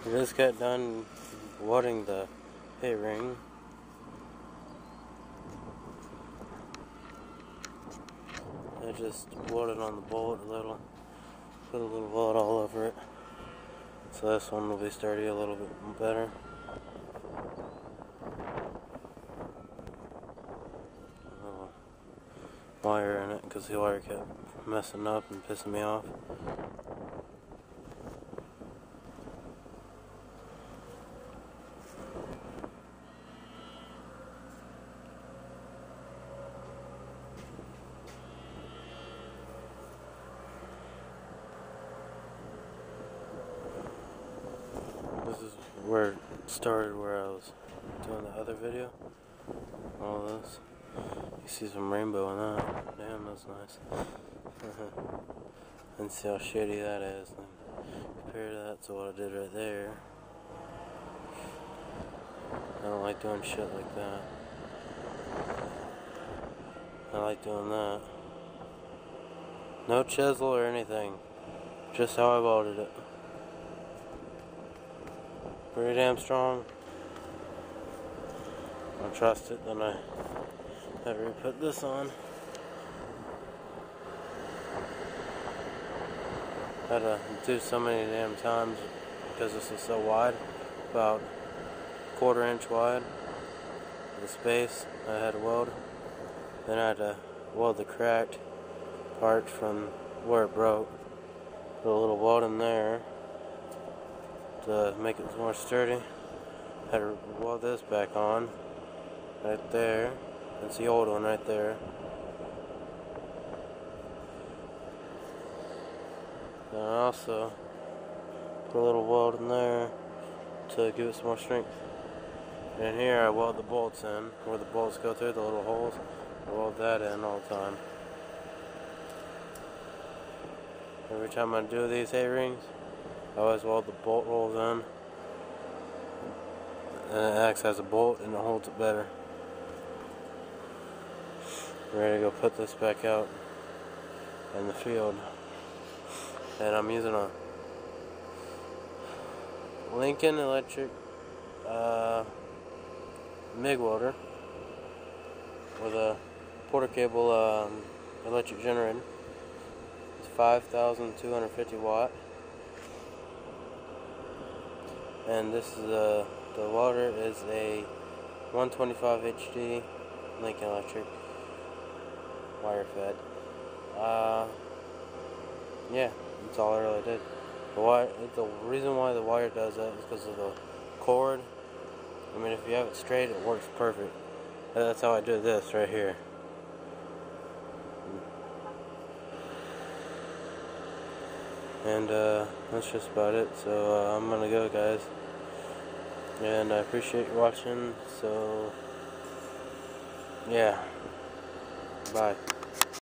I just got done welding the pit ring. I just welded on the bolt a little, put a little weld all over it, so this one will be sturdy a little bit better. Wire in it because the wire kept messing up and pissing me off. This is where it started, where I was doing the other video. All this. You see some rainbow in that. Damn, that's nice. And see how shady that is. And compare that to what I did right there. I don't like doing shit like that. I like doing that. No chisel or anything. Just how I welded it. Pretty damn strong. I don't trust it, then I had to re-put this on. Had to do so many damn times because this is so wide, about 1/4 inch wide. The space I had to weld. Then I had to weld the cracked part from where it broke. Put a little weld in there to make it more sturdy. Had to weld this back on right there. That's the old one right there. And I also put a little weld in there to give it some more strength. And here I weld the bolts in, where the bolts go through the little holes. I weld that in all the time. Every time I do these A-rings, I always weld the bolt holes in. And it acts as a bolt and it holds it better. Ready to go put this back out in the field. And I'm using a Lincoln Electric MIG welder with a quarter cable electric generator. It's 5,250 watt. And this is the welder is a 125 HD Lincoln Electric wire fed. Yeah, that's all I really did. The reason why the wire does that is because of the cord. I mean, if you have it straight, it works perfect. That's how I do this right here. And that's just about it. So I'm gonna go, guys. And I appreciate you watching. So yeah, bye.